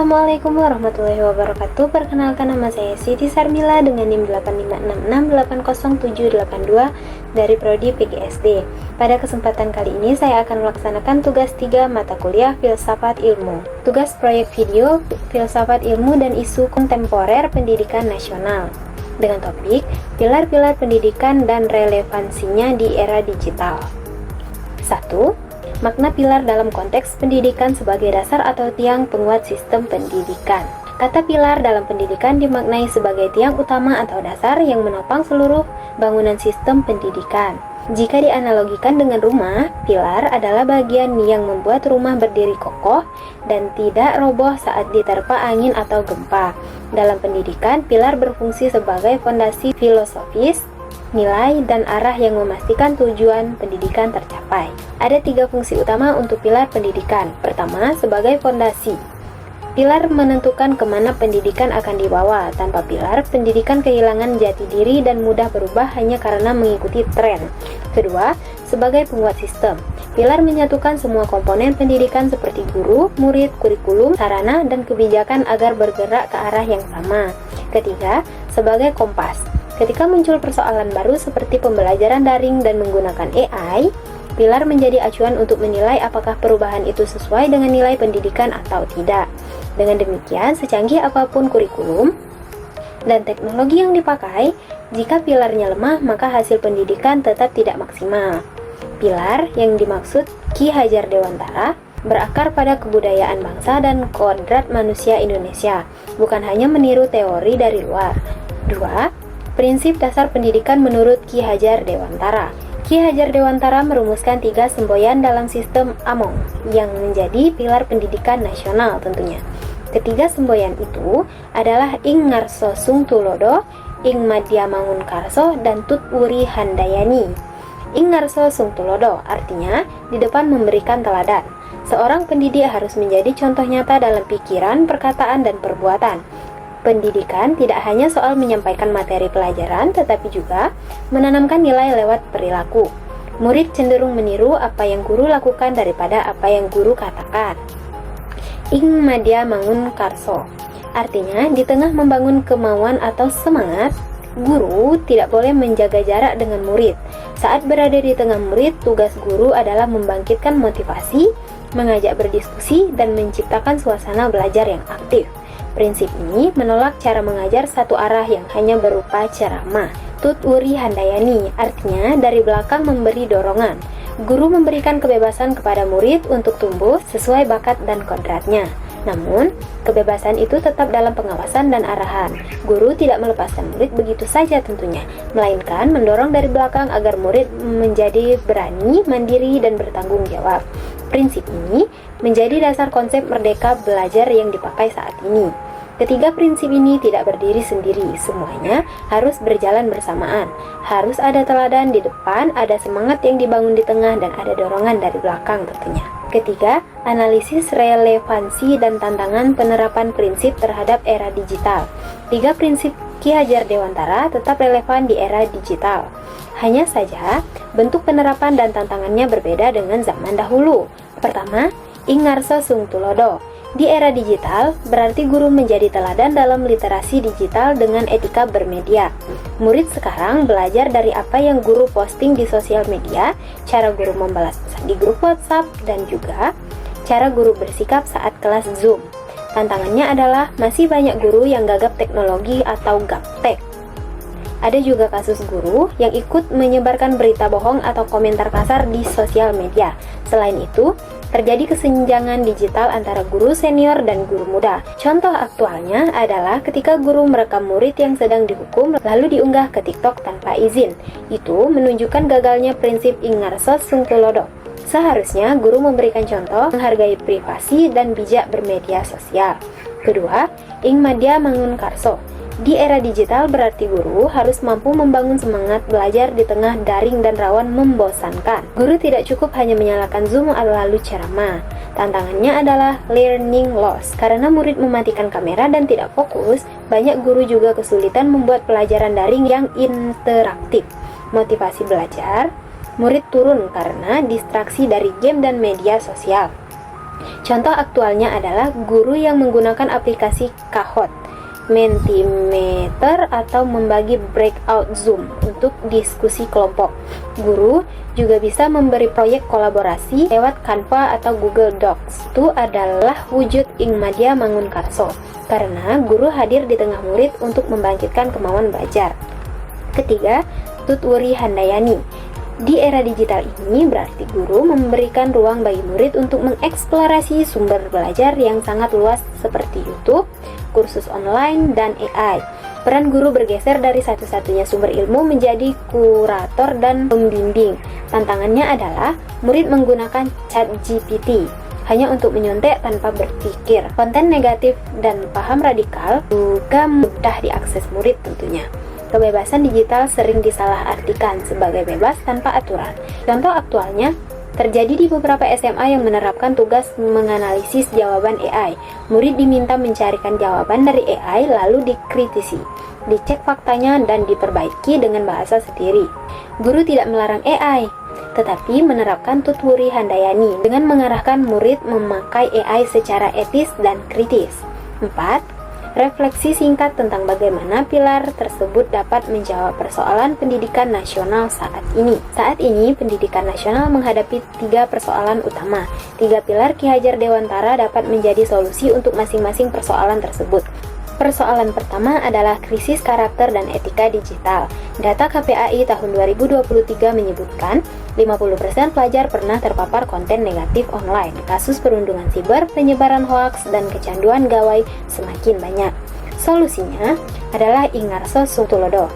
Assalamualaikum warahmatullahi wabarakatuh. Perkenalkan, nama saya Siti Sarmila dengan NIM 856680782 dari Prodi PGSD. Pada kesempatan kali ini saya akan melaksanakan tugas 3 mata kuliah Filsafat Ilmu. Tugas proyek video Filsafat Ilmu dan Isu Kontemporer Pendidikan Nasional dengan topik pilar-pilar pendidikan dan relevansinya di era digital. 1. Makna pilar dalam konteks pendidikan sebagai dasar atau tiang penguat sistem pendidikan. Kata pilar dalam pendidikan dimaknai sebagai tiang utama atau dasar yang menopang seluruh bangunan sistem pendidikan. Jika dianalogikan dengan rumah, pilar adalah bagian yang membuat rumah berdiri kokoh dan tidak roboh saat diterpa angin atau gempa. Dalam pendidikan, pilar berfungsi sebagai fondasi filosofis, nilai, dan arah yang memastikan tujuan pendidikan tercapai. Ada 3 fungsi utama untuk pilar pendidikan. Pertama, sebagai fondasi. Pilar menentukan kemana pendidikan akan dibawa. Tanpa pilar, pendidikan kehilangan jati diri dan mudah berubah hanya karena mengikuti tren. Kedua, sebagai penguat sistem. Pilar menyatukan semua komponen pendidikan seperti guru, murid, kurikulum, sarana, dan kebijakan agar bergerak ke arah yang sama. Ketiga, sebagai kompas. Ketika muncul persoalan baru seperti pembelajaran daring dan menggunakan AI, pilar menjadi acuan untuk menilai apakah perubahan itu sesuai dengan nilai pendidikan atau tidak. Dengan demikian, secanggih apapun kurikulum dan teknologi yang dipakai, jika pilarnya lemah, maka hasil pendidikan tetap tidak maksimal. Pilar yang dimaksud Ki Hajar Dewantara berakar pada kebudayaan bangsa dan kodrat manusia Indonesia, bukan hanya meniru teori dari luar. 2. Prinsip dasar pendidikan menurut Ki Hajar Dewantara. Ki Hajar Dewantara merumuskan 3 semboyan dalam sistem Among yang menjadi pilar pendidikan nasional tentunya. Ketiga semboyan itu adalah Ing Ngarso Sung Tulodo, Ing Madya Mangun Karso, dan Tut Wuri Handayani. Ing Ngarso Sung Tulodo artinya di depan memberikan teladan. Seorang pendidik harus menjadi contoh nyata dalam pikiran, perkataan, dan perbuatan. Pendidikan tidak hanya soal menyampaikan materi pelajaran, tetapi juga menanamkan nilai lewat perilaku. Murid cenderung meniru apa yang guru lakukan daripada apa yang guru katakan. Ing Madya Mangun Karso artinya di tengah membangun kemauan atau semangat, guru tidak boleh menjaga jarak dengan murid. Saat berada di tengah murid, tugas guru adalah membangkitkan motivasi, mengajak berdiskusi, dan menciptakan suasana belajar yang aktif. Prinsip ini menolak cara mengajar satu arah yang hanya berupa ceramah. Tut Wuri Handayani artinya dari belakang memberi dorongan. Guru memberikan kebebasan kepada murid untuk tumbuh sesuai bakat dan kodratnya. Namun, kebebasan itu tetap dalam pengawasan dan arahan. Guru tidak melepaskan murid begitu saja tentunya, melainkan mendorong dari belakang agar murid menjadi berani, mandiri, dan bertanggung jawab. Prinsip ini menjadi dasar konsep merdeka belajar yang dipakai saat ini. Ketiga prinsip ini tidak berdiri sendiri, semuanya harus berjalan bersamaan. Harus ada teladan di depan, ada semangat yang dibangun di tengah, dan ada dorongan dari belakang tentunya. Ketiga, analisis relevansi dan tantangan penerapan prinsip terhadap era digital. 3 prinsip Ki Hajar Dewantara tetap relevan di era digital. Hanya saja, bentuk penerapan dan tantangannya berbeda dengan zaman dahulu. Pertama, Ing Ngarso Sung Tulodo. Di era digital, berarti guru menjadi teladan dalam literasi digital dengan etika bermedia. Murid sekarang belajar dari apa yang guru posting di sosial media, cara guru membalas pesan di grup WhatsApp, dan juga cara guru bersikap saat kelas Zoom. Tantangannya adalah masih banyak guru yang gagap teknologi atau gaptek. Ada juga kasus guru yang ikut menyebarkan berita bohong atau komentar kasar di sosial media. Selain itu, terjadi kesenjangan digital antara guru senior dan guru muda. Contoh aktualnya adalah ketika guru merekam murid yang sedang dihukum lalu diunggah ke TikTok tanpa izin. Itu menunjukkan gagalnya prinsip Ing Ngarso Sung Tulodo. Seharusnya guru memberikan contoh, menghargai privasi, dan bijak bermedia sosial. Kedua, Ing Madya Mangun Karso. Di era digital berarti guru harus mampu membangun semangat belajar di tengah daring dan rawan membosankan. Guru tidak cukup hanya menyalakan Zoom lalu ceramah. Tantangannya adalah learning loss. Karena murid mematikan kamera dan tidak fokus, banyak guru juga kesulitan membuat pelajaran daring yang interaktif. Motivasi belajar murid turun karena distraksi dari game dan media sosial. Contoh aktualnya adalah guru yang menggunakan aplikasi Kahoot, Mentimeter, atau membagi breakout Zoom untuk diskusi kelompok. Guru juga bisa memberi proyek kolaborasi lewat Canva atau Google Docs. Itu adalah wujud Ingmadya Mangunkarso, karena guru hadir di tengah murid untuk membangkitkan kemauan belajar. Ketiga, Tutwuri Handayani. Di era digital ini berarti guru memberikan ruang bagi murid untuk mengeksplorasi sumber belajar yang sangat luas seperti YouTube, kursus online, dan AI. Peran guru bergeser dari satu-satunya sumber ilmu menjadi kurator dan pembimbing. Tantangannya adalah murid menggunakan ChatGPT hanya untuk menyontek tanpa berpikir. Konten negatif dan paham radikal juga mudah diakses murid tentunya. Kebebasan digital sering disalahartikan sebagai bebas tanpa aturan. Contoh aktualnya terjadi di beberapa SMA yang menerapkan tugas menganalisis jawaban AI. Murid diminta mencarikan jawaban dari AI lalu dikritisi, dicek faktanya, dan diperbaiki dengan bahasa sendiri. Guru tidak melarang AI, tetapi menerapkan Tutwuri Handayani dengan mengarahkan murid memakai AI secara etis dan kritis. 4. Refleksi singkat tentang bagaimana pilar tersebut dapat menjawab persoalan pendidikan nasional saat ini. Saat ini, pendidikan nasional menghadapi 3 persoalan utama. 3 pilar Ki Hajar Dewantara dapat menjadi solusi untuk masing-masing persoalan tersebut. Persoalan pertama adalah krisis karakter dan etika digital. Data KPAI tahun 2023 menyebutkan 50% pelajar pernah terpapar konten negatif online. Kasus perundungan siber, penyebaran hoaks, dan kecanduan gawai semakin banyak. Solusinya adalah Ingarso Sungtulodo.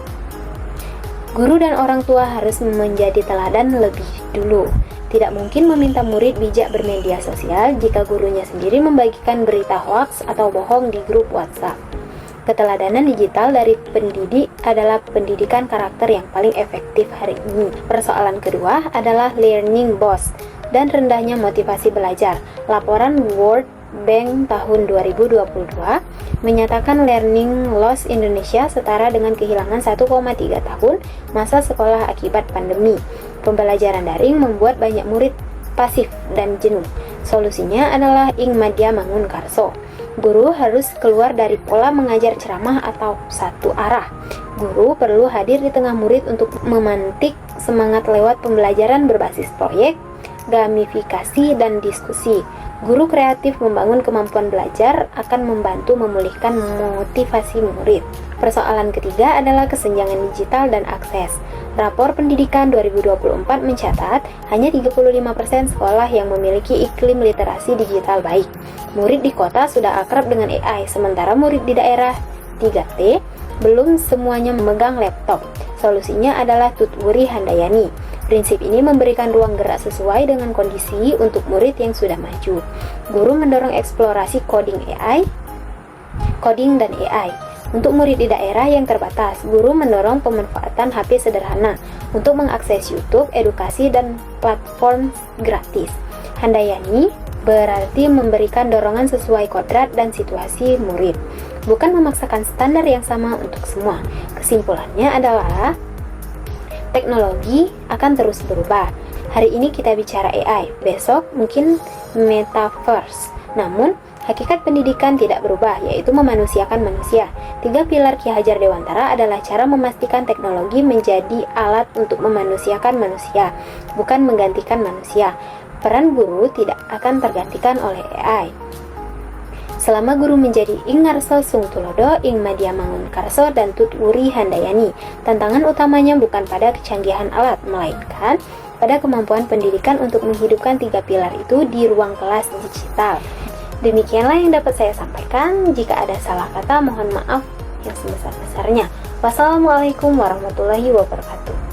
Guru dan orang tua harus menjadi teladan lebih dulu. Tidak mungkin meminta murid bijak bermedia sosial jika gurunya sendiri membagikan berita hoaks atau bohong di grup WhatsApp. Keteladanan digital dari pendidik adalah pendidikan karakter yang paling efektif hari ini. Persoalan kedua adalah learning loss dan rendahnya motivasi belajar. Laporan World Bank tahun 2022 menyatakan learning loss Indonesia setara dengan kehilangan 1,3 tahun masa sekolah akibat pandemi. Pembelajaran daring membuat banyak murid pasif dan jenuh. Solusinya adalah Ingmadya Mangunkarso. Guru harus keluar dari pola mengajar ceramah atau satu arah. Guru perlu hadir di tengah murid untuk memantik semangat lewat pembelajaran berbasis proyek, gamifikasi, dan diskusi. Guru kreatif membangun kemampuan belajar akan membantu memulihkan motivasi murid. Persoalan ketiga adalah kesenjangan digital dan akses. Rapor Pendidikan 2024 mencatat hanya 35% sekolah yang memiliki iklim literasi digital baik. Murid di kota sudah akrab dengan AI, sementara murid di daerah 3T belum semuanya memegang laptop. Solusinya adalah Tutwuri Handayani. Prinsip ini memberikan ruang gerak sesuai dengan kondisi untuk murid yang sudah maju. Guru mendorong eksplorasi coding dan AI. Untuk murid di daerah yang terbatas, guru mendorong pemanfaatan HP sederhana untuk mengakses YouTube, edukasi, dan platform gratis. Handayani berarti memberikan dorongan sesuai kodrat dan situasi murid, bukan memaksakan standar yang sama untuk semua. Kesimpulannya adalah teknologi akan terus berubah. Hari ini kita bicara AI, besok mungkin metaverse. Namun, hakikat pendidikan tidak berubah, yaitu memanusiakan manusia. 3 pilar Ki Hajar Dewantara adalah cara memastikan teknologi menjadi alat untuk memanusiakan manusia, bukan menggantikan manusia. Peran guru tidak akan tergantikan oleh AI. Selama guru menjadi Ingarso Sungtulodo, Ingmadya Mangunkarso, dan Tutwuri Handayani, tantangan utamanya bukan pada kecanggihan alat, melainkan pada kemampuan pendidikan untuk menghidupkan 3 pilar itu di ruang kelas digital. Demikianlah yang dapat saya sampaikan. Jika ada salah kata, mohon maaf yang sebesar-besarnya. Wassalamualaikum warahmatullahi wabarakatuh.